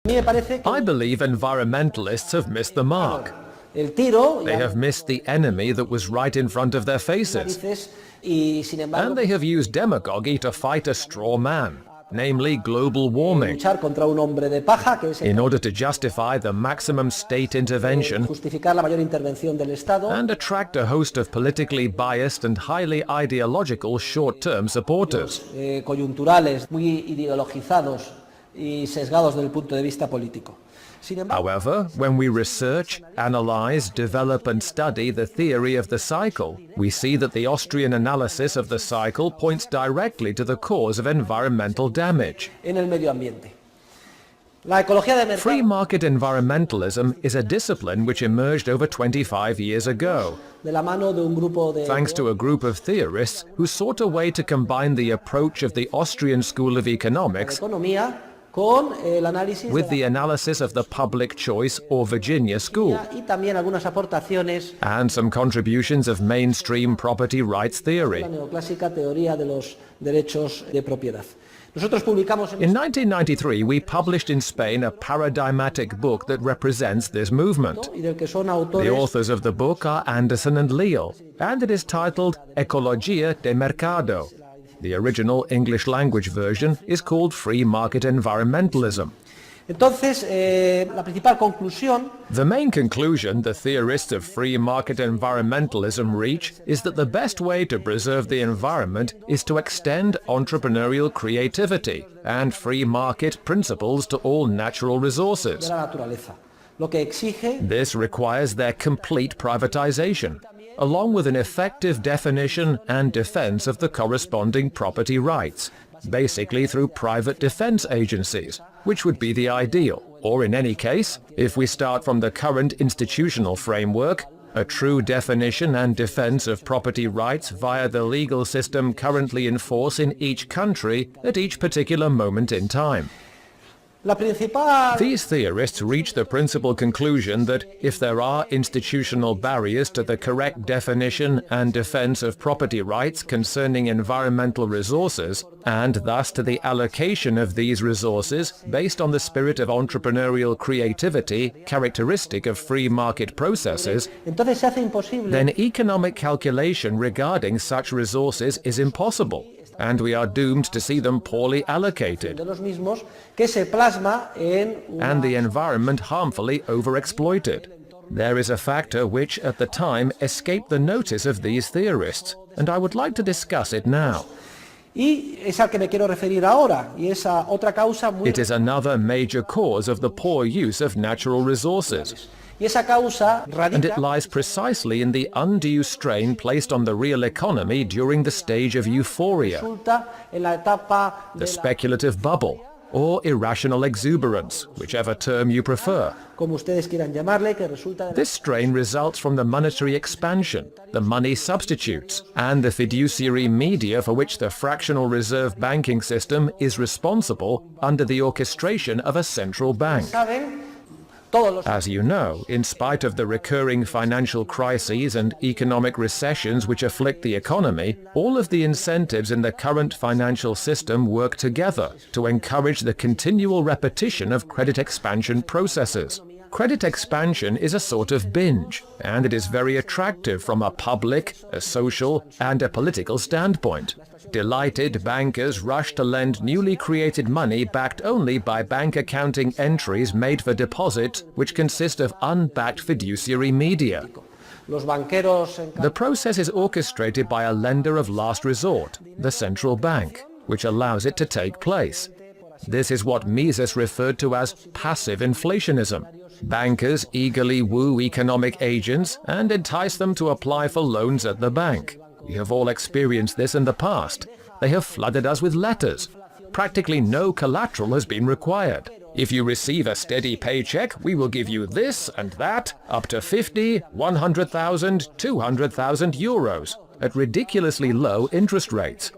I believe environmentalists have missed the mark. They have missed the enemy that was right in front of their faces. And they have used demagogy to fight a straw man, namely global warming, in order to justify the maximum state intervention and attract a host of politically biased and highly ideological short-term supporters. However, when we research, analyze, develop and study the theory of the cycle, we see that the Austrian analysis of the cycle points directly to the cause of environmental damage. Free market environmentalism is a discipline which emerged over 25 years ago, thanks to a group of theorists who sought a way to combine the approach of the Austrian School of Economics with the analysis of the public choice or Virginia School, and some contributions of mainstream property rights theory. In 1993, we published in Spain a paradigmatic book that represents this movement. The authors of the book are Anderson and Leal, and it is titled Ecologia de Mercado. The original English language version is called Free Market Environmentalism. The main conclusion the theorists of free market environmentalism reach is that the best way to preserve the environment is to extend entrepreneurial creativity and free market principles to all natural resources. This requires their complete privatization, along with an effective definition and defense of the corresponding property rights, basically through private defense agencies, which would be the ideal. Or in any case, if we start from the current institutional framework, a true definition and defense of property rights via the legal system currently in force in each country at each particular moment in time. These theorists reach the principal conclusion that if there are institutional barriers to the correct definition and defense of property rights concerning environmental resources, and thus to the allocation of these resources based on the spirit of entrepreneurial creativity characteristic of free market processes, then economic calculation regarding such resources is impossible, and we are doomed to see them poorly allocated, and the environment harmfully overexploited. There is a factor which, at the time, escaped the notice of these theorists, and I would like to discuss it now. It is another major cause of the poor use of natural resources. And it lies precisely in the undue strain placed on the real economy during the stage of euphoria, the speculative bubble, or irrational exuberance, whichever term you prefer. This strain results from the monetary expansion, the money substitutes, and the fiduciary media for which the fractional reserve banking system is responsible under the orchestration of a central bank. As you know, in spite of the recurring financial crises and economic recessions which afflict the economy, all of the incentives in the current financial system work together to encourage the continual repetition of credit expansion processes. Credit expansion is a sort of binge, and it is very attractive from a public, a social, and a political standpoint. Delighted bankers rush to lend newly created money backed only by bank accounting entries made for deposit, which consist of unbacked fiduciary media. The process is orchestrated by a lender of last resort, the central bank, which allows it to take place. This is what Mises referred to as passive inflationism. Bankers eagerly woo economic agents and entice them to apply for loans at the bank. We have all experienced this in the past. They have flooded us with letters. Practically no collateral has been required. If you receive a steady paycheck, we will give you this and that, up to 50, 100,000, 200,000 euros, at ridiculously low interest rates.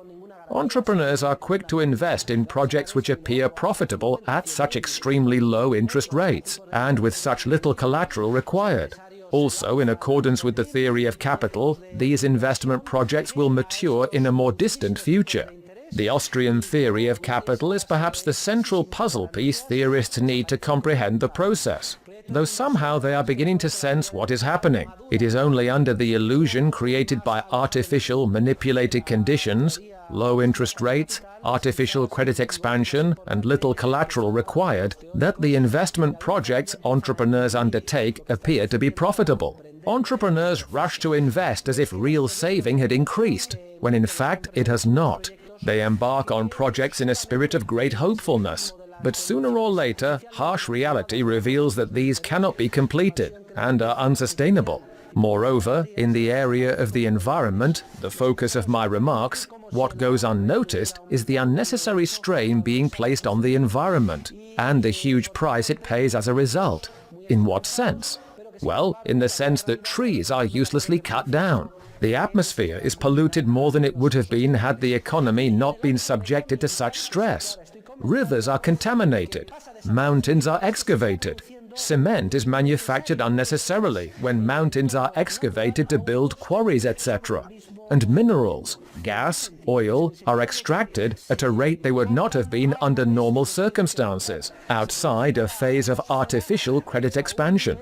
Entrepreneurs are quick to invest in projects which appear profitable at such extremely low interest rates, and with such little collateral required. Also, in accordance with the theory of capital, these investment projects will mature in a more distant future. The Austrian theory of capital is perhaps the central puzzle piece theorists need to comprehend the process. Though somehow they are beginning to sense what is happening. It is only under the illusion created by artificial manipulated conditions, low interest rates, artificial credit expansion, and little collateral required, that the investment projects entrepreneurs undertake appear to be profitable. Entrepreneurs rush to invest as if real saving had increased, when in fact it has not. They embark on projects in a spirit of great hopefulness. But sooner or later, harsh reality reveals that these cannot be completed and are unsustainable. Moreover, in the area of the environment, the focus of my remarks, what goes unnoticed is the unnecessary strain being placed on the environment, and the huge price it pays as a result. In what sense? Well, in the sense that trees are uselessly cut down. The atmosphere is polluted more than it would have been had the economy not been subjected to such stress. Rivers are contaminated. Mountains are excavated. Cement is manufactured unnecessarily when mountains are excavated to build quarries, etc. And minerals, gas, oil, are extracted at a rate they would not have been under normal circumstances, outside a phase of artificial credit expansion.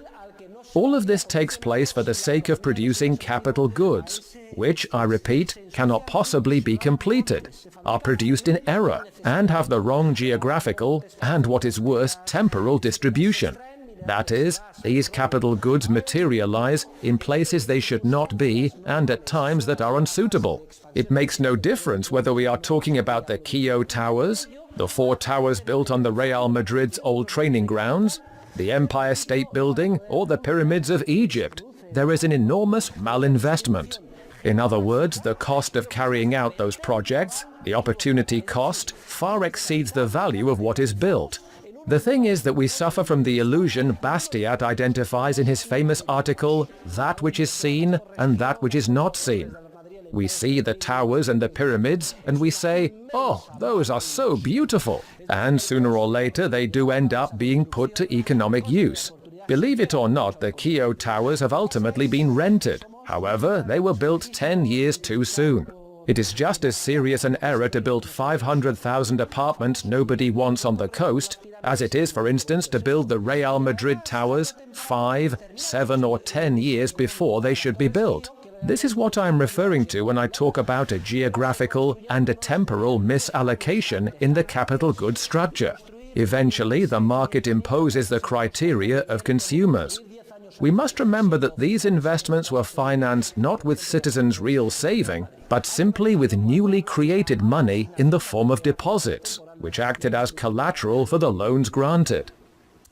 All of this takes place for the sake of producing capital goods, which, I repeat, cannot possibly be completed, are produced in error, and have the wrong geographical and, what is worse, temporal distribution. That is, these capital goods materialize in places they should not be and at times that are unsuitable. It makes no difference whether we are talking about the Keough Towers, the 4 towers built on the Real Madrid's old training grounds, the Empire State Building, or the pyramids of Egypt. There is an enormous malinvestment. In other words, the cost of carrying out those projects, the opportunity cost, far exceeds the value of what is built. The thing is that we suffer from the illusion Bastiat identifies in his famous article, "That which is seen and that which is not seen." We see the towers and the pyramids, and we say, "Oh, those are so beautiful." And sooner or later they do end up being put to economic use. Believe it or not, the Keough Towers have ultimately been rented. However, they were built 10 years too soon. It is just as serious an error to build 500,000 apartments nobody wants on the coast, as it is, for instance, to build the Real Madrid Towers 5, 7, or 10 years before they should be built. This is what I am referring to when I talk about a geographical and a temporal misallocation in the capital goods structure. Eventually, the market imposes the criteria of consumers. We must remember that these investments were financed not with citizens' real saving, but simply with newly created money in the form of deposits, which acted as collateral for the loans granted.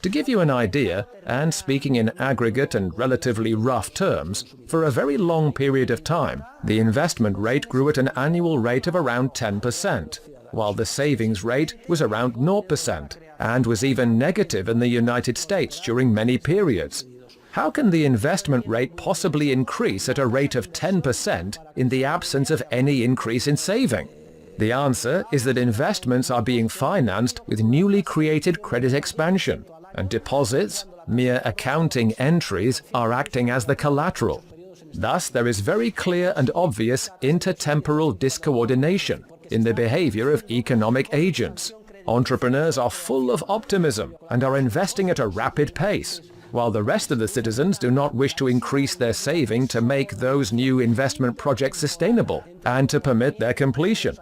To give you an idea, and speaking in aggregate and relatively rough terms, for a very long period of time, the investment rate grew at an annual rate of around 10%, while the savings rate was around 0%, and was even negative in the United States during many periods. How can the investment rate possibly increase at a rate of 10% in the absence of any increase in saving? The answer is that investments are being financed with newly created credit expansion, and deposits, mere accounting entries, are acting as the collateral. Thus, there is very clear and obvious intertemporal discoordination in the behavior of economic agents. Entrepreneurs are full of optimism and are investing at a rapid pace, while the rest of the citizens do not wish to increase their saving to make those new investment projects sustainable and to permit their completion.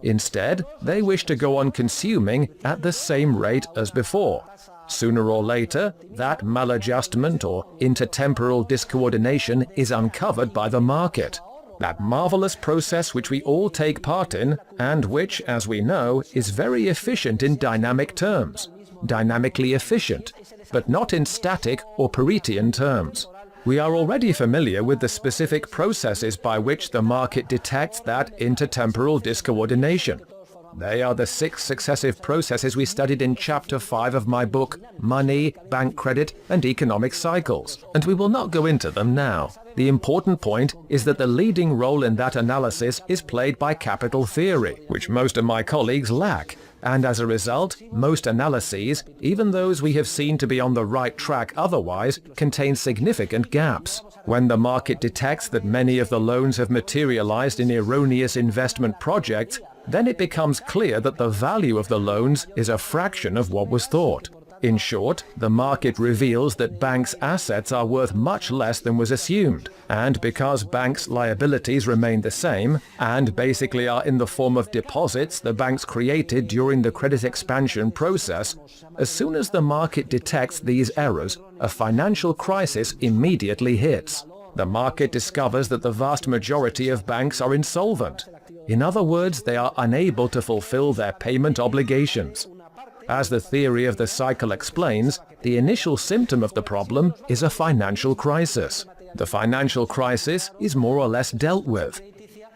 Instead, they wish to go on consuming at the same rate as before. Sooner or later, that maladjustment or intertemporal discoordination is uncovered by the market. That marvelous process which we all take part in, and which, as we know, is very efficient in dynamic terms. Dynamically efficient, but not in static or Paretian terms. We are already familiar with the specific processes by which the market detects that intertemporal discoordination. They are the 6 successive processes we studied in Chapter 5 of my book, Money, Bank Credit, and Economic Cycles, and we will not go into them now. The important point is that the leading role in that analysis is played by capital theory, which most of my colleagues lack, and as a result, most analyses, even those we have seen to be on the right track otherwise, contain significant gaps. When the market detects that many of the loans have materialized in erroneous investment projects, then it becomes clear that the value of the loans is a fraction of what was thought. In short, the market reveals that banks' assets are worth much less than was assumed, and because banks' liabilities remain the same, and basically are in the form of deposits the banks created during the credit expansion process, as soon as the market detects these errors, a financial crisis immediately hits. The market discovers that the vast majority of banks are insolvent. In other words, they are unable to fulfill their payment obligations. As the theory of the cycle explains, the initial symptom of the problem is a financial crisis. The financial crisis is more or less dealt with.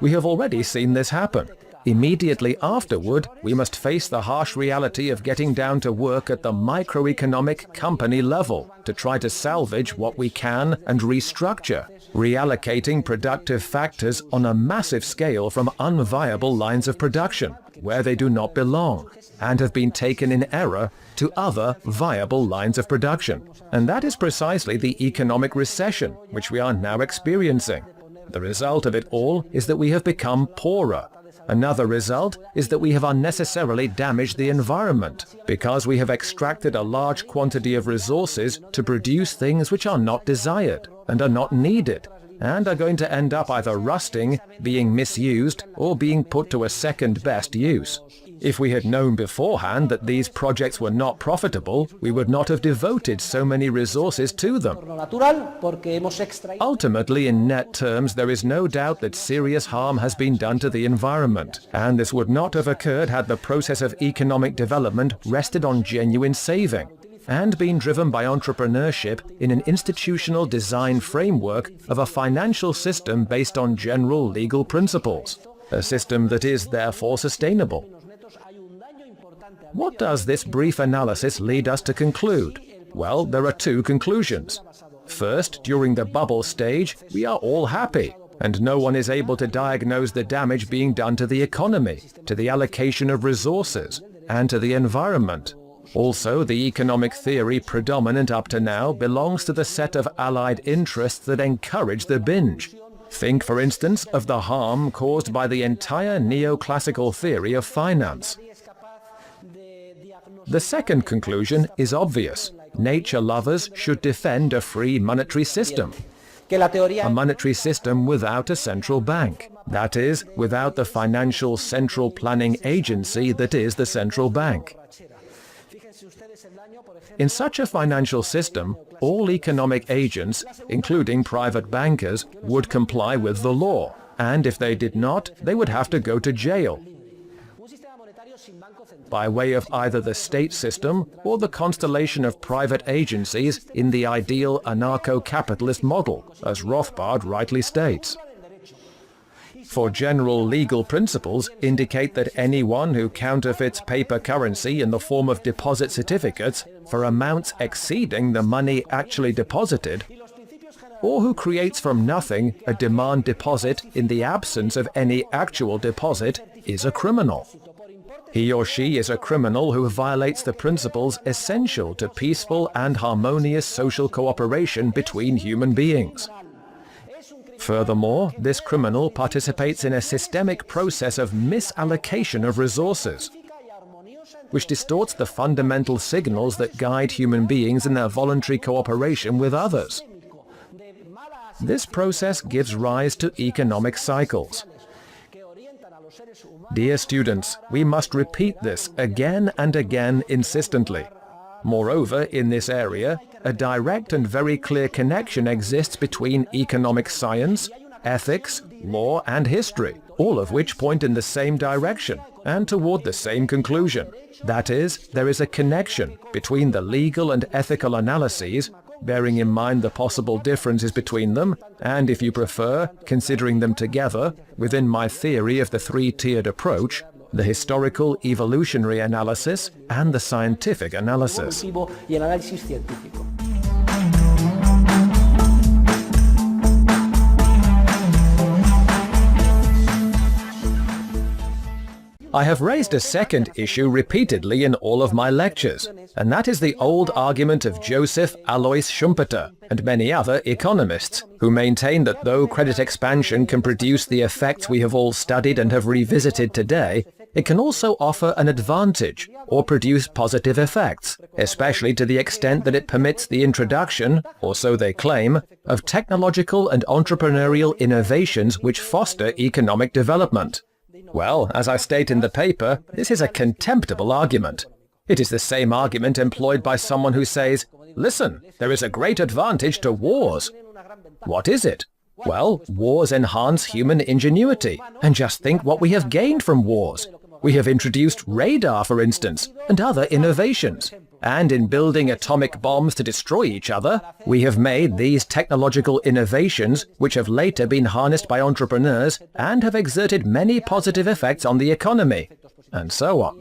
We have already seen this happen. Immediately afterward, we must face the harsh reality of getting down to work at the microeconomic company level to try to salvage what we can and restructure, reallocating productive factors on a massive scale from unviable lines of production, where they do not belong, and have been taken in error, to other viable lines of production. And that is precisely the economic recession which we are now experiencing. The result of it all is that we have become poorer. Another result is that we have unnecessarily damaged the environment, because we have extracted a large quantity of resources to produce things which are not desired and are not needed, and are going to end up either rusting, being misused, or being put to a second-best use. If we had known beforehand that these projects were not profitable, we would not have devoted so many resources to them. Ultimately, in net terms, there is no doubt that serious harm has been done to the environment, and this would not have occurred had the process of economic development rested on genuine saving and been driven by entrepreneurship in an institutional design framework of a financial system based on general legal principles, a system that is therefore sustainable. What does this brief analysis lead us to conclude? Well, there are two conclusions. First, during the bubble stage, we are all happy, and no one is able to diagnose the damage being done to the economy, to the allocation of resources, and to the environment. Also, the economic theory predominant up to now belongs to the set of allied interests that encourage the binge. Think, for instance, of the harm caused by the entire neoclassical theory of finance. The second conclusion is obvious. Nature lovers should defend a free monetary system. A monetary system without a central bank. That is, without the financial central planning agency that is the central bank. In such a financial system, all economic agents, including private bankers, would comply with the law, and if they did not, they would have to go to jail, by way of either the state system or the constellation of private agencies in the ideal anarcho-capitalist model, as Rothbard rightly states. For general legal principles indicate that anyone who counterfeits paper currency in the form of deposit certificates for amounts exceeding the money actually deposited, or who creates from nothing a demand deposit in the absence of any actual deposit, is a criminal. He or she is a criminal who violates the principles essential to peaceful and harmonious social cooperation between human beings. Furthermore, this criminal participates in a systemic process of misallocation of resources, which distorts the fundamental signals that guide human beings in their voluntary cooperation with others. This process gives rise to economic cycles. Dear students, we must repeat this again and again insistently. Moreover, in this area, a direct and very clear connection exists between economic science, ethics, law, and history, all of which point in the same direction and toward the same conclusion. That is, there is a connection between the legal and ethical analyses, bearing in mind the possible differences between them, and, if you prefer, considering them together, within my theory of the three-tiered approach, the historical evolutionary analysis and the scientific analysis. I have raised a second issue repeatedly in all of my lectures, and that is the old argument of Joseph Alois Schumpeter and many other economists, who maintain that though credit expansion can produce the effects we have all studied and have revisited today, it can also offer an advantage or produce positive effects, especially to the extent that it permits the introduction, or so they claim, of technological and entrepreneurial innovations which foster economic development. Well, as I state in the paper, this is a contemptible argument. It is the same argument employed by someone who says, "Listen, there is a great advantage to wars." What is it? Well, wars enhance human ingenuity, and just think what we have gained from wars. We have introduced radar, for instance, and other innovations. And in building atomic bombs to destroy each other, we have made these technological innovations which have later been harnessed by entrepreneurs and have exerted many positive effects on the economy, and so on.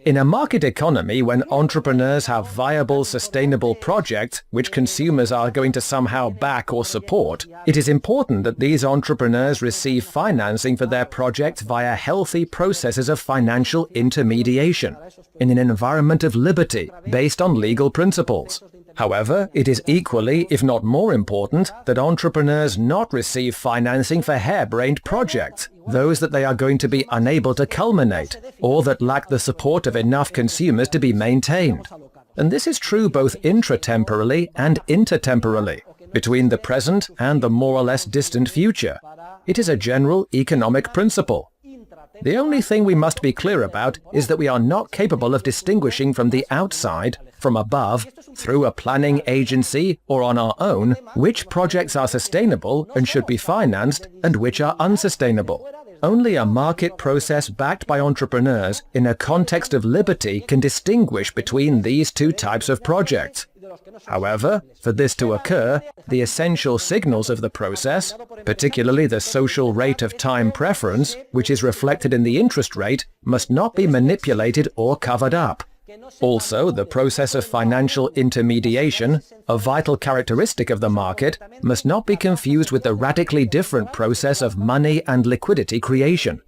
In a market economy, when entrepreneurs have viable, sustainable projects which consumers are going to somehow back or support, it is important that these entrepreneurs receive financing for their projects via healthy processes of financial intermediation, in an environment of liberty, based on legal principles. However, it is equally, if not more important, that entrepreneurs not receive financing for harebrained projects, those that they are going to be unable to culminate, or that lack the support of enough consumers to be maintained. And this is true both intratemporally and intertemporally, between the present and the more or less distant future. It is a general economic principle. The only thing we must be clear about is that we are not capable of distinguishing from the outside, from above, through a planning agency or on our own, which projects are sustainable and should be financed and which are unsustainable. Only a market process backed by entrepreneurs in a context of liberty can distinguish between these two types of projects. However, for this to occur, the essential signals of the process, particularly the social rate of time preference, which is reflected in the interest rate, must not be manipulated or covered up. Also, the process of financial intermediation, a vital characteristic of the market, must not be confused with the radically different process of money and liquidity creation.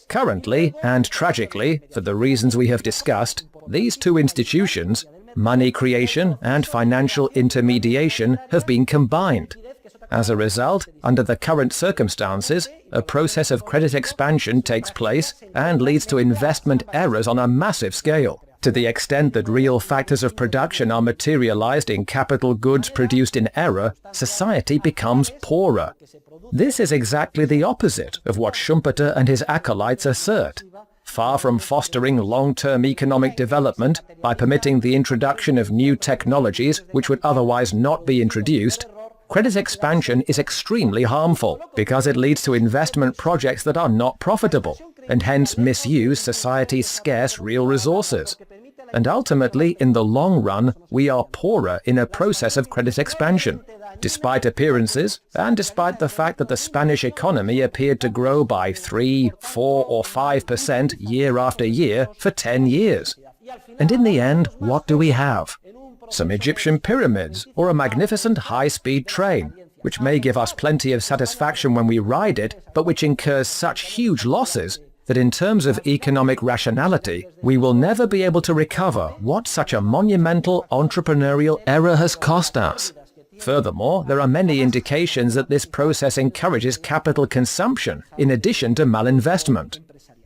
Currently, and tragically, for the reasons we have discussed, these two institutions, money creation and financial intermediation, have been combined. As a result, under the current circumstances, a process of credit expansion takes place and leads to investment errors on a massive scale. To the extent that real factors of production are materialized in capital goods produced in error, society becomes poorer. This is exactly the opposite of what Schumpeter and his acolytes assert. Far from fostering long-term economic development by permitting the introduction of new technologies which would otherwise not be introduced, credit expansion is extremely harmful because it leads to investment projects that are not profitable and hence misuse society's scarce real resources. And ultimately, in the long run, we are poorer in a process of credit expansion, despite appearances and despite the fact that the Spanish economy appeared to grow by 3, 4, or 5% year after year for 10 years. And in the end, what do we have? Some Egyptian pyramids or a magnificent high-speed train, which may give us plenty of satisfaction when we ride it, but which incurs such huge losses that in terms of economic rationality, we will never be able to recover what such a monumental entrepreneurial error has cost us. Furthermore, there are many indications that this process encourages capital consumption in addition to malinvestment.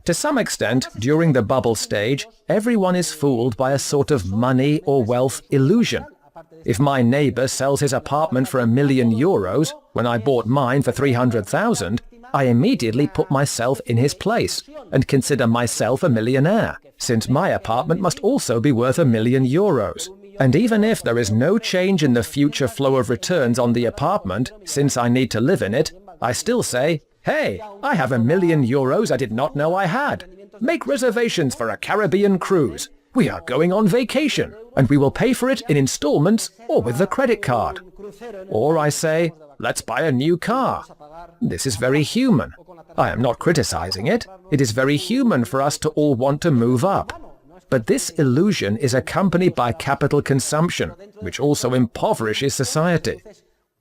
To some extent, during the bubble stage, everyone is fooled by a sort of money or wealth illusion. If my neighbor sells his apartment for €1,000,000 when I bought mine for 300,000, I immediately put myself in his place and consider myself a millionaire, since my apartment must also be worth €1,000,000. And even if there is no change in the future flow of returns on the apartment, since I need to live in it, I still say, "Hey, I have €1,000,000 I did not know I had. Make reservations for a Caribbean cruise. We are going on vacation, and we will pay for it in installments or with the credit card." Or I say, "Let's buy a new car." This is very human. I am not criticizing it. It is very human for us to all want to move up. But this illusion is accompanied by capital consumption, which also impoverishes society.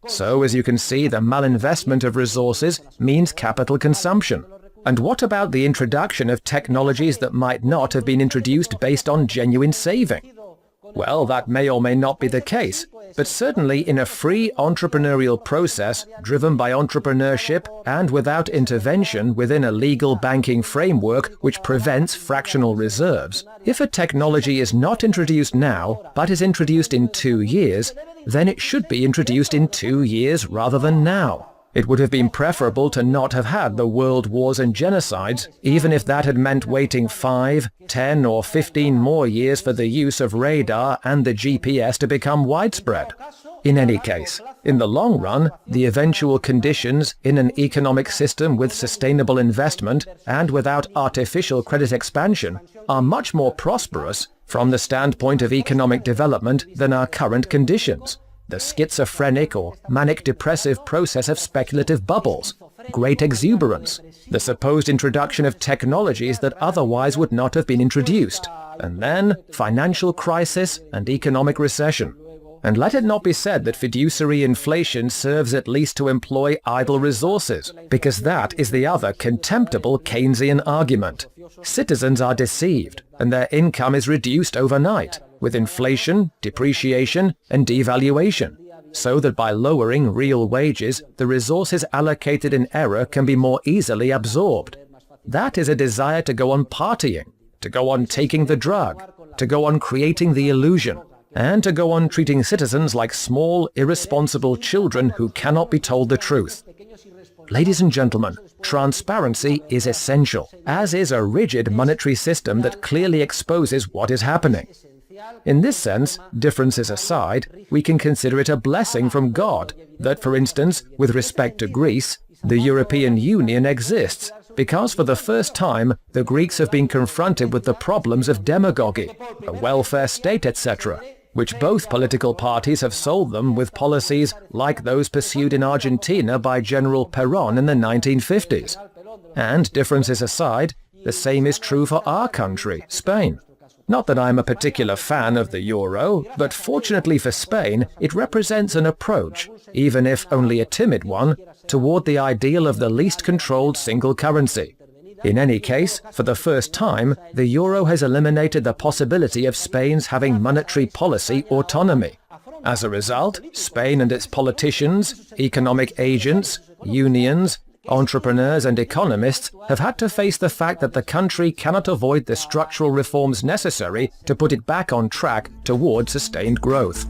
So, as you can see, the malinvestment of resources means capital consumption. And what about the introduction of technologies that might not have been introduced based on genuine saving? Well, that may or may not be the case, but certainly in a free entrepreneurial process driven by entrepreneurship and without intervention within a legal banking framework which prevents fractional reserves, if a technology is not introduced now but is introduced in 2 years, then it should be introduced in 2 years rather than now. It would have been preferable to not have had the world wars and genocides, even if that had meant waiting 5, 10 or 15 more years for the use of radar and the GPS to become widespread. In any case, in the long run, the eventual conditions in an economic system with sustainable investment and without artificial credit expansion are much more prosperous from the standpoint of economic development than our current conditions. The schizophrenic or manic-depressive process of speculative bubbles, great exuberance, the supposed introduction of technologies that otherwise would not have been introduced, and then financial crisis and economic recession. And let it not be said that fiduciary inflation serves at least to employ idle resources, because that is the other contemptible Keynesian argument. Citizens are deceived, and their income is reduced overnight, with inflation, depreciation, and devaluation, so that by lowering real wages, the resources allocated in error can be more easily absorbed. That is a desire to go on partying, to go on taking the drug, to go on creating the illusion, and to go on treating citizens like small, irresponsible children who cannot be told the truth. Ladies and gentlemen, transparency is essential, as is a rigid monetary system that clearly exposes what is happening. In this sense, differences aside, we can consider it a blessing from God that, for instance, with respect to Greece, the European Union exists, because for the first time the Greeks have been confronted with the problems of demagogy, a welfare state, etc., which both political parties have solved them with policies like those pursued in Argentina by General Perón in the 1950s. And differences aside, the same is true for our country, Spain. Not that I'm a particular fan of the euro, but fortunately for Spain, it represents an approach, even if only a timid one, toward the ideal of the least controlled single currency. In any case, for the first time, the euro has eliminated the possibility of Spain's having monetary policy autonomy. As a result, Spain and its politicians, economic agents, unions, entrepreneurs and economists have had to face the fact that the country cannot avoid the structural reforms necessary to put it back on track toward sustained growth.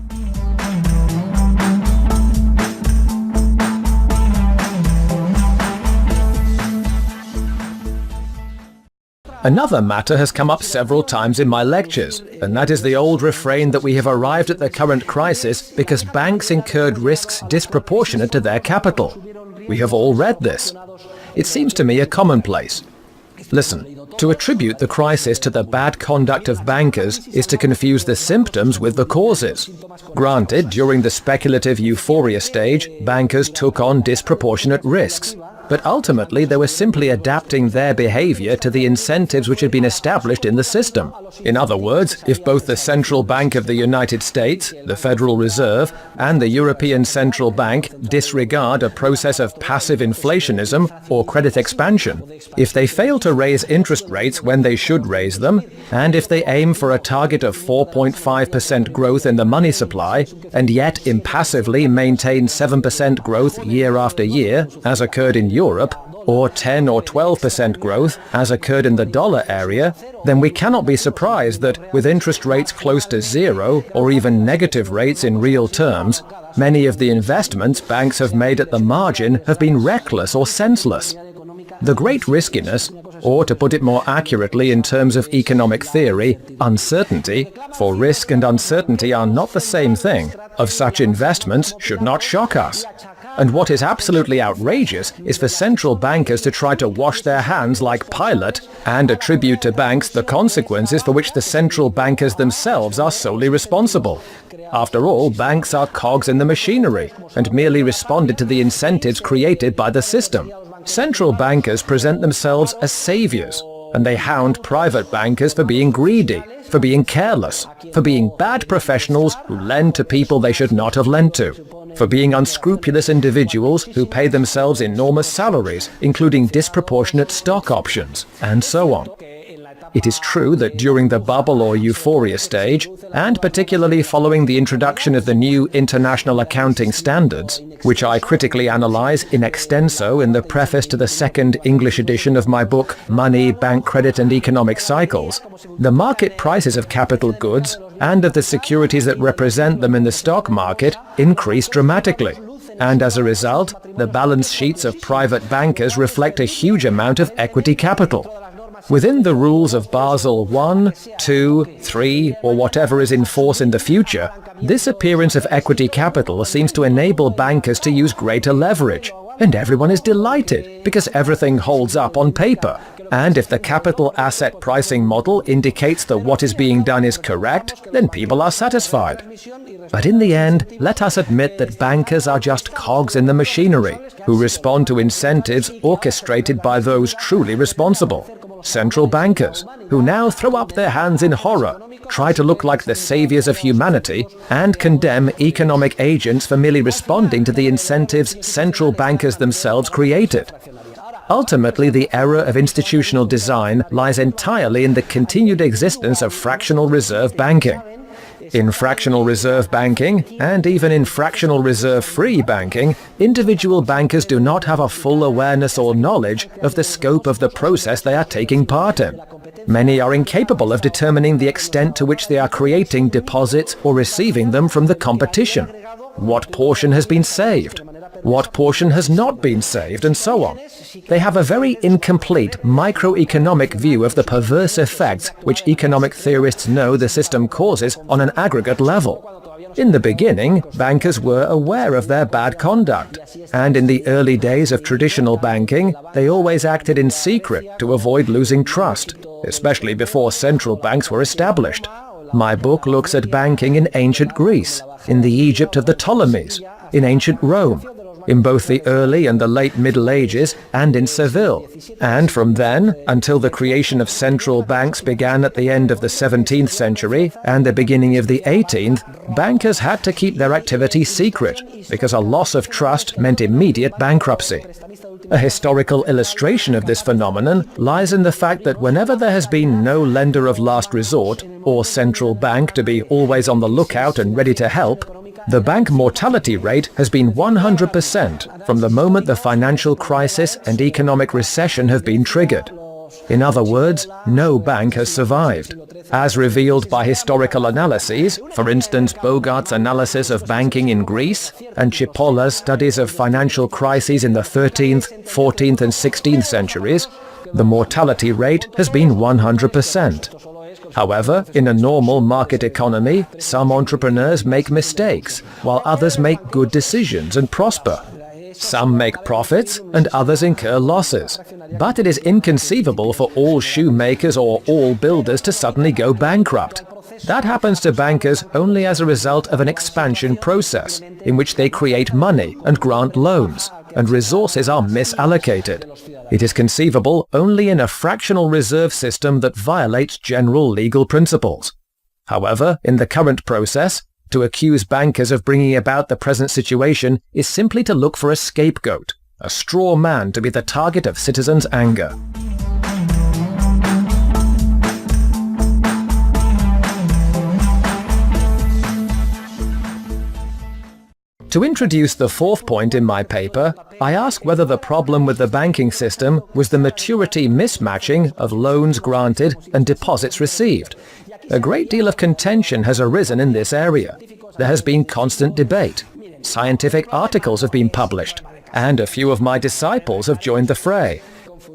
Another matter has come up several times in my lectures, and that is the old refrain that we have arrived at the current crisis because banks incurred risks disproportionate to their capital. We have all read this. It seems to me a commonplace. Listen, to attribute the crisis to the bad conduct of bankers is to confuse the symptoms with the causes. Granted, during the speculative euphoria stage, bankers took on disproportionate risks. But ultimately they were simply adapting their behavior to the incentives which had been established in the system. In other words, if both the Central Bank of the United States, the Federal Reserve, and the European Central Bank disregard a process of passive inflationism or credit expansion, if they fail to raise interest rates when they should raise them, and if they aim for a target of 4.5% growth in the money supply, and yet impassively maintain 7% growth year after year, as occurred in Europe, or 10 or 12% growth, as occurred in the dollar area, then we cannot be surprised that, with interest rates close to zero, or even negative rates in real terms, many of the investments banks have made at the margin have been reckless or senseless. The great riskiness, or to put it more accurately in terms of economic theory, uncertainty, for risk and uncertainty are not the same thing, of such investments should not shock us. And what is absolutely outrageous is for central bankers to try to wash their hands like Pilate and attribute to banks the consequences for which the central bankers themselves are solely responsible. After all, banks are cogs in the machinery and merely responded to the incentives created by the system. Central bankers present themselves as saviors, and they hound private bankers for being greedy, for being careless, for being bad professionals who lend to people they should not have lent to, for being unscrupulous individuals who pay themselves enormous salaries, including disproportionate stock options, and so on. It is true that during the bubble or euphoria stage, and particularly following the introduction of the new international accounting standards, which I critically analyze in extenso in the preface to the second English edition of my book Money, Bank Credit and Economic Cycles, the market prices of capital goods and of the securities that represent them in the stock market increased dramatically. And as a result, the balance sheets of private bankers reflect a huge amount of equity capital. Within the rules of Basel I, II, III, or whatever is in force in the future, this appearance of equity capital seems to enable bankers to use greater leverage, and everyone is delighted because everything holds up on paper. And if the capital asset pricing model indicates that what is being done is correct, then people are satisfied. But in the end, let us admit that bankers are just cogs in the machinery, who respond to incentives orchestrated by those truly responsible. Central bankers, who now throw up their hands in horror, try to look like the saviors of humanity, and condemn economic agents for merely responding to the incentives central bankers themselves created. Ultimately, the error of institutional design lies entirely in the continued existence of fractional reserve banking. In fractional reserve banking, and even in fractional reserve-free banking, individual bankers do not have a full awareness or knowledge of the scope of the process they are taking part in. Many are incapable of determining the extent to which they are creating deposits or receiving them from the competition. What portion has been saved? What portion has not been saved, and so on. They have a very incomplete microeconomic view of the perverse effects which economic theorists know the system causes on an aggregate level. In the beginning, bankers were aware of their bad conduct, and in the early days of traditional banking, they always acted in secret to avoid losing trust, especially before central banks were established. My book looks at banking in ancient Greece, in the Egypt of the Ptolemies, in ancient Rome, in both the early and the late Middle Ages, and in Seville. And from then, until the creation of central banks began at the end of the 17th century and the beginning of the 18th, bankers had to keep their activity secret, because a loss of trust meant immediate bankruptcy. A historical illustration of this phenomenon lies in the fact that whenever there has been no lender of last resort, or central bank to be always on the lookout and ready to help, the bank mortality rate has been 100% from the moment the financial crisis and economic recession have been triggered. In other words, no bank has survived. As revealed by historical analyses, for instance Bogart's analysis of banking in Greece and Chipola's studies of financial crises in the 13th, 14th and 16th centuries, the mortality rate has been 100%. However, in a normal market economy, some entrepreneurs make mistakes, while others make good decisions and prosper. Some make profits, and others incur losses. But it is inconceivable for all shoemakers or all builders to suddenly go bankrupt. That happens to bankers only as a result of an expansion process, in which they create money and grant loans, and resources are misallocated. It is conceivable only in a fractional reserve system that violates general legal principles. However, in the current process, to accuse bankers of bringing about the present situation is simply to look for a scapegoat, a straw man to be the target of citizens' anger. To introduce the fourth point in my paper, I ask whether the problem with the banking system was the maturity mismatching of loans granted and deposits received. A great deal of contention has arisen in this area. There has been constant debate. Scientific articles have been published, and a few of my disciples have joined the fray.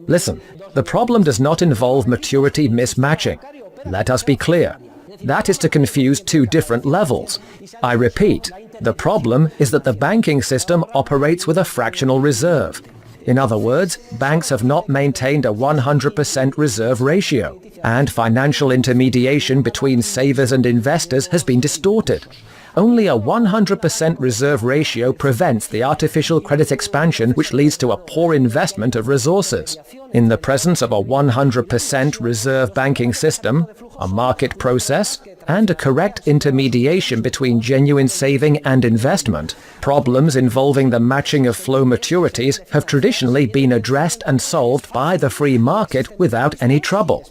Listen, the problem does not involve maturity mismatching. Let us be clear. That is to confuse two different levels. I repeat, the problem is that the banking system operates with a fractional reserve. In other words, banks have not maintained a 100% reserve ratio, and financial intermediation between savers and investors has been distorted. Only a 100% reserve ratio prevents the artificial credit expansion which leads to a poor investment of resources. In the presence of a 100% reserve banking system, a market process, and a correct intermediation between genuine saving and investment, problems involving the matching of flow maturities have traditionally been addressed and solved by the free market without any trouble.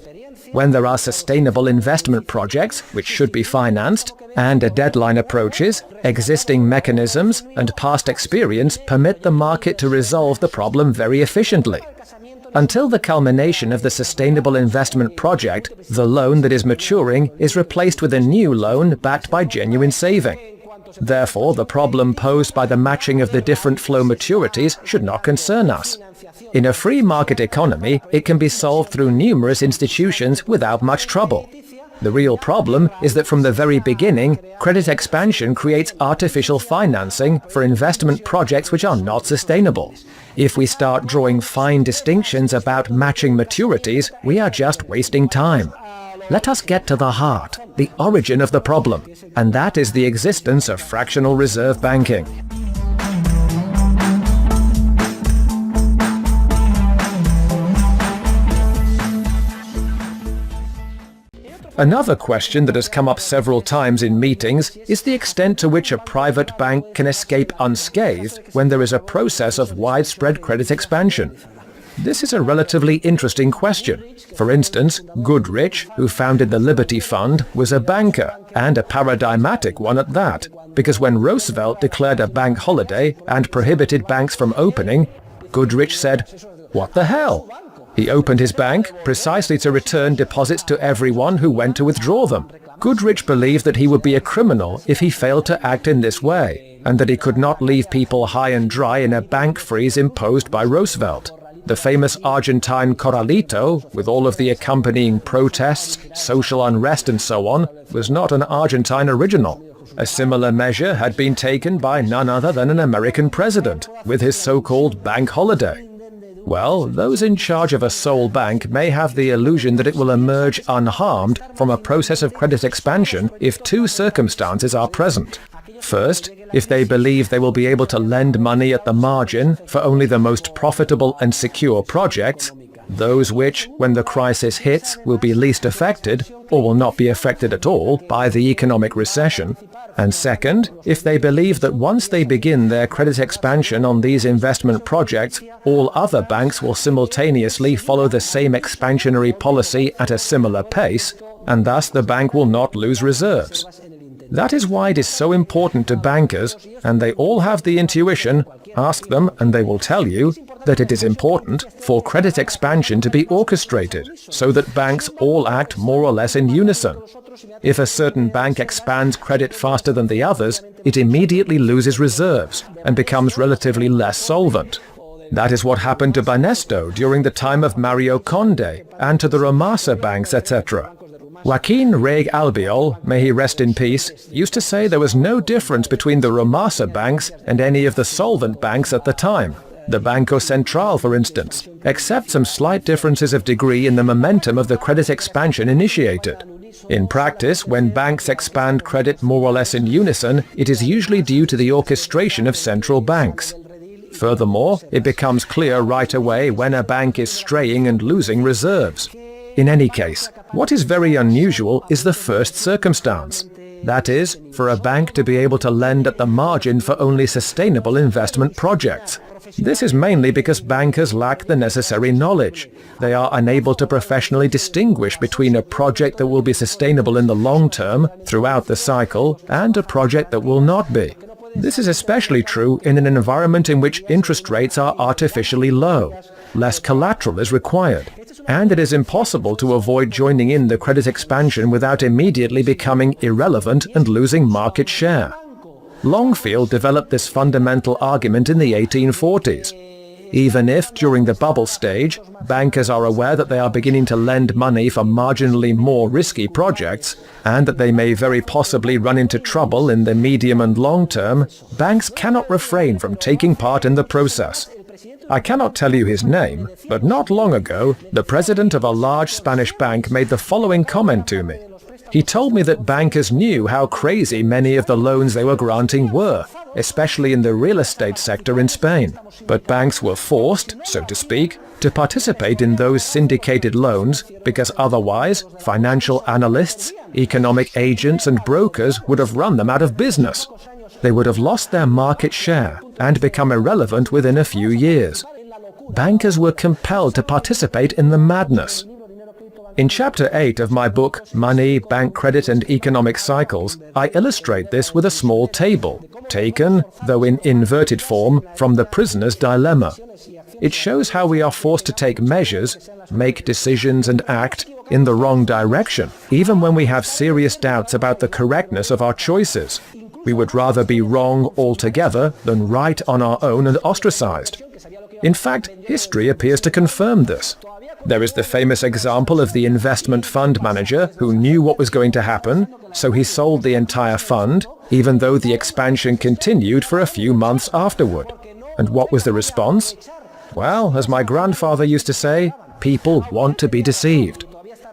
when there are sustainable investment projects which should be financed, and a deadline approaches, existing mechanisms and past experience permit the market to resolve the problem very efficiently. Until the culmination of the sustainable investment project, the loan that is maturing is replaced with a new loan backed by genuine saving. Therefore, the problem posed by the matching of the different flow maturities should not concern us. In a free market economy, it can be solved through numerous institutions without much trouble. The real problem is that from the very beginning, credit expansion creates artificial financing for investment projects which are not sustainable. If we start drawing fine distinctions about matching maturities, we are just wasting time. Let us get to the heart, the origin of the problem, and that is the existence of fractional reserve banking. Another question that has come up several times in meetings is the extent to which a private bank can escape unscathed when there is a process of widespread credit expansion. This is a relatively interesting question. For instance, Goodrich, who founded the Liberty Fund, was a banker, and a paradigmatic one at that, because when Roosevelt declared a bank holiday and prohibited banks from opening, Goodrich said, "What the hell?" He opened his bank precisely to return deposits to everyone who went to withdraw them. Goodrich believed that he would be a criminal if he failed to act in this way, and that he could not leave people high and dry in a bank freeze imposed by Roosevelt. The famous Argentine Corralito, with all of the accompanying protests, social unrest and so on, was not an Argentine original. A similar measure had been taken by none other than an American president, with his so-called bank holiday. Well, those in charge of a sole bank may have the illusion that it will emerge unharmed from a process of credit expansion if two circumstances are present. First, if they believe they will be able to lend money at the margin for only the most profitable and secure projects, those which, when the crisis hits, will be least affected, or will not be affected at all, by the economic recession. And second, if they believe that once they begin their credit expansion on these investment projects, all other banks will simultaneously follow the same expansionary policy at a similar pace, and thus the bank will not lose reserves. That is why it is so important to bankers, and they all have the intuition, ask them and they will tell you, that it is important for credit expansion to be orchestrated, so that banks all act more or less in unison. If a certain bank expands credit faster than the others, it immediately loses reserves and becomes relatively less solvent. That is what happened to Banesto during the time of Mario Conde, and to the Romasa banks, etc. Joaquin Reg Albiol, may he rest in peace, used to say there was no difference between the Romasa banks and any of the solvent banks at the time, the Banco Central for instance, except some slight differences of degree in the momentum of the credit expansion initiated. In practice, when banks expand credit more or less in unison, it is usually due to the orchestration of central banks. Furthermore, it becomes clear right away when a bank is straying and losing reserves. In any case, what is very unusual is the first circumstance. That is, for a bank to be able to lend at the margin for only sustainable investment projects. This is mainly because bankers lack the necessary knowledge. They are unable to professionally distinguish between a project that will be sustainable in the long term, throughout the cycle, and a project that will not be. This is especially true in an environment in which interest rates are artificially low. Less collateral is required, and it is impossible to avoid joining in the credit expansion without immediately becoming irrelevant and losing market share. Longfield developed this fundamental argument in the 1840s. Even if, during the bubble stage, bankers are aware that they are beginning to lend money for marginally more risky projects, and that they may very possibly run into trouble in the medium and long term, banks cannot refrain from taking part in the process. I cannot tell you his name, but not long ago, the president of a large Spanish bank made the following comment to me. He told me that bankers knew how crazy many of the loans they were granting were, especially in the real estate sector in Spain. But banks were forced, so to speak, to participate in those syndicated loans because otherwise financial analysts, economic agents and brokers would have run them out of business. They would have lost their market share and become irrelevant within a few years. Bankers were compelled to participate in the madness. In Chapter 8 of my book, Money, Bank Credit and Economic Cycles, I illustrate this with a small table, taken, though in inverted form, from The Prisoner's Dilemma. It shows how we are forced to take measures, make decisions and act in the wrong direction, even when we have serious doubts about the correctness of our choices. We would rather be wrong altogether than right on our own and ostracized. In fact, history appears to confirm this. There is the famous example of the investment fund manager who knew what was going to happen, so he sold the entire fund, even though the expansion continued for a few months afterward. And what was the response? Well, as my grandfather used to say, people want to be deceived.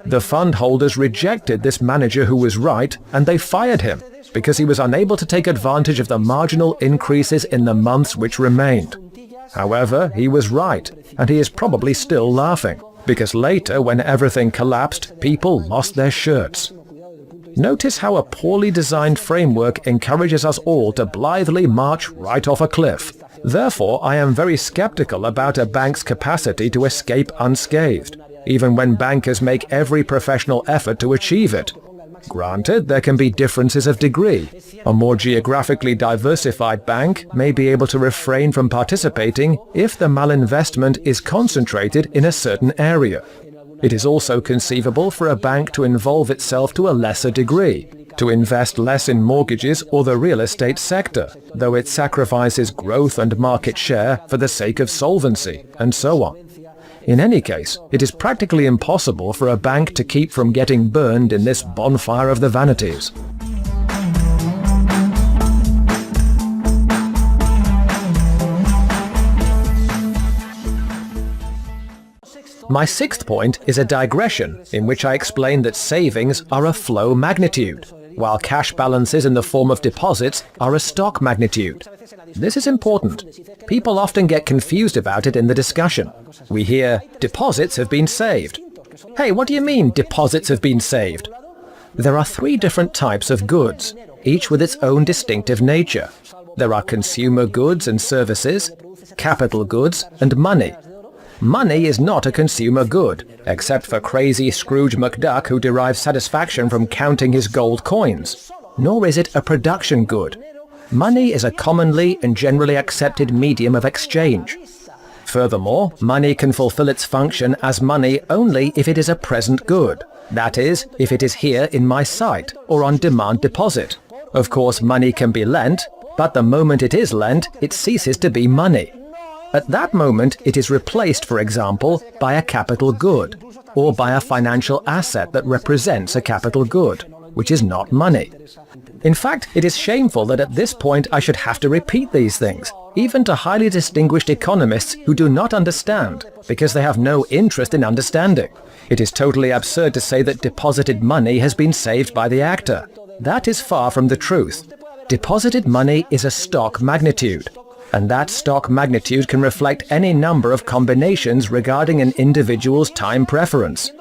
The fund holders rejected this manager who was right, and they fired him because he was unable to take advantage of the marginal increases in the months which remained. However, he was right, and he is probably still laughing, because later, when everything collapsed, people lost their shirts. Notice how a poorly designed framework encourages us all to blithely march right off a cliff. Therefore, I am very skeptical about a bank's capacity to escape unscathed, even when bankers make every professional effort to achieve it. Granted, there can be differences of degree. A more geographically diversified bank may be able to refrain from participating if the malinvestment is concentrated in a certain area. It is also conceivable for a bank to involve itself to a lesser degree, to invest less in mortgages or the real estate sector, though it sacrifices growth and market share for the sake of solvency, and so on. In any case, it is practically impossible for a bank to keep from getting burned in this bonfire of the vanities. My sixth point is a digression in which I explain that savings are a flow magnitude, while cash balances in the form of deposits are a stock magnitude. This is important. People often get confused about it in the discussion. We hear, deposits have been saved. Hey, what do you mean, deposits have been saved? There are three different types of goods, each with its own distinctive nature. There are consumer goods and services, capital goods, and money. Money is not a consumer good, except for crazy Scrooge McDuck who derives satisfaction from counting his gold coins. Nor is it a production good. Money is a commonly and generally accepted medium of exchange. Furthermore, money can fulfill its function as money only if it is a present good. That is, if it is here in my sight or on demand deposit. Of course, money can be lent, but the moment it is lent, it ceases to be money. At that moment, it is replaced, for example, by a capital good, or by a financial asset that represents a capital good, which is not money. In fact, it is shameful that at this point I should have to repeat these things, even to highly distinguished economists who do not understand, because they have no interest in understanding. It is totally absurd to say that deposited money has been saved by the actor. That is far from the truth. Deposited money is a stock magnitude, and that stock magnitude can reflect any number of combinations regarding an individual's time preference.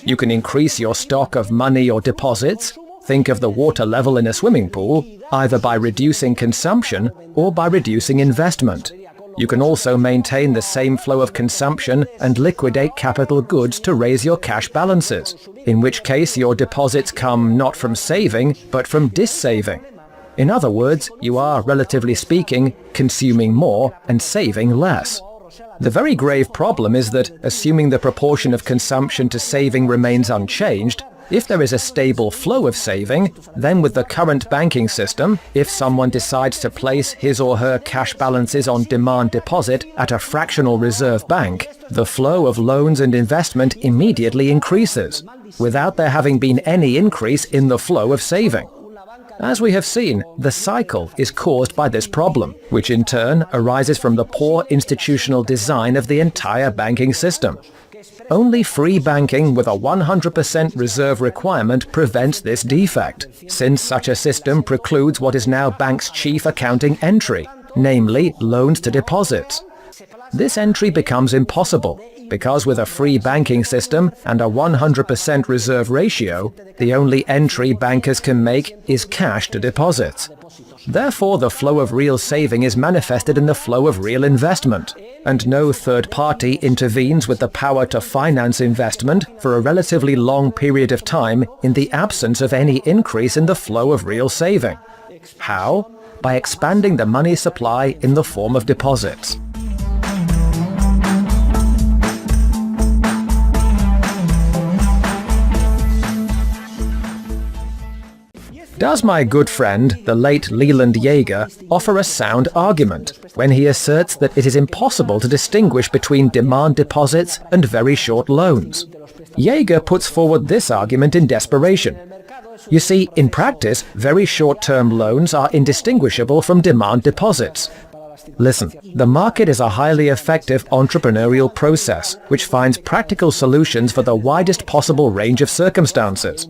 You can increase your stock of money or deposits, think of the water level in a swimming pool, either by reducing consumption or by reducing investment. You can also maintain the same flow of consumption and liquidate capital goods to raise your cash balances, in which case your deposits come not from saving, but from dissaving. In other words, you are, relatively speaking, consuming more and saving less. The very grave problem is that, assuming the proportion of consumption to saving remains unchanged, if there is a stable flow of saving, then with the current banking system, if someone decides to place his or her cash balances on demand deposit at a fractional reserve bank, the flow of loans and investment immediately increases, without there having been any increase in the flow of saving. As we have seen, the cycle is caused by this problem, which in turn arises from the poor institutional design of the entire banking system. Only free banking with a 100% reserve requirement prevents this defect, since such a system precludes what is now banks' chief accounting entry, namely loans to deposits. This entry becomes impossible, because with a free banking system and a 100% reserve ratio, the only entry bankers can make is cash to deposits. Therefore, the flow of real saving is manifested in the flow of real investment. and no third party intervenes with the power to finance investment for a relatively long period of time in the absence of any increase in the flow of real saving. How? By expanding the money supply in the form of deposits. Does my good friend, the late Leland Yeager, offer a sound argument when he asserts that it is impossible to distinguish between demand deposits and very short loans? Yeager puts forward this argument in desperation. You see, in practice, very short-term loans are indistinguishable from demand deposits. Listen, the market is a highly effective entrepreneurial process which finds practical solutions for the widest possible range of circumstances.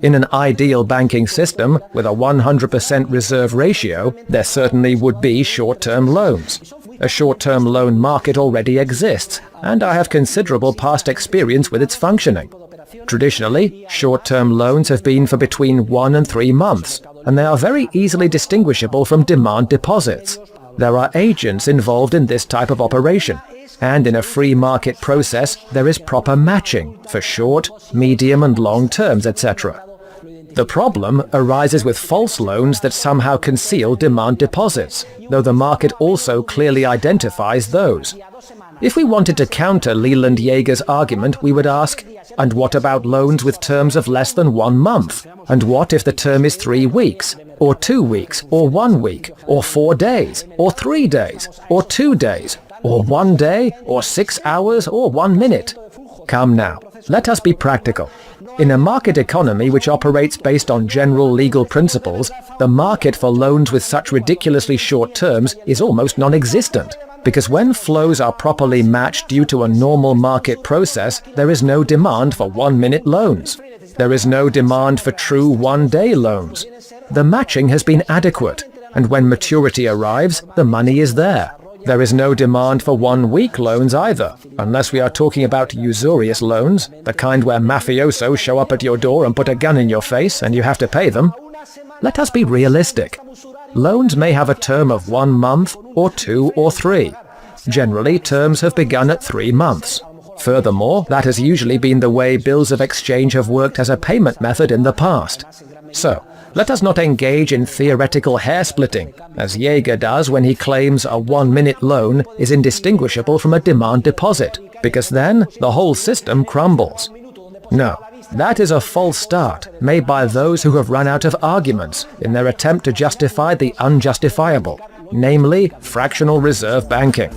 In an ideal banking system with a 100% reserve ratio, there certainly would be short-term loans. A short-term loan market already exists, and I have considerable past experience with its functioning. Traditionally, short-term loans have been for between 1 and 3 months, and they are very easily distinguishable from demand deposits. There are agents involved in this type of operation, and in a free market process there is proper matching for short, medium and long terms, etc. The problem arises with false loans that somehow conceal demand deposits, though the market also clearly identifies those. If we wanted to counter Leland Yeager's argument, we would ask, and what about loans with terms of less than 1 month? And what if the term is 3 weeks, or 2 weeks, or 1 week, or 4 days, or 3 days, or 2 days, or 1 day, or 6 hours, or 1 minute? Come now, let us be practical. In a market economy which operates based on general legal principles, the market for loans with such ridiculously short terms is almost non-existent, because when flows are properly matched due to a normal market process, there is no demand for 1-minute loans. There is no demand for true 1-day loans. The matching has been adequate, and when maturity arrives, the money is there. There is no demand for 1-week loans either, unless we are talking about usurious loans, the kind where mafiosos show up at your door and put a gun in your face and you have to pay them. Let us be realistic. Loans may have a term of 1 month, or 2 or 3. Generally, terms have begun at 3 months. Furthermore, that has usually been the way bills of exchange have worked as a payment method in the past. So, let us not engage in theoretical hair-splitting, as Yeager does when he claims a 1-minute loan is indistinguishable from a demand deposit, because then the whole system crumbles. No, that is a false start made by those who have run out of arguments in their attempt to justify the unjustifiable, namely fractional reserve banking.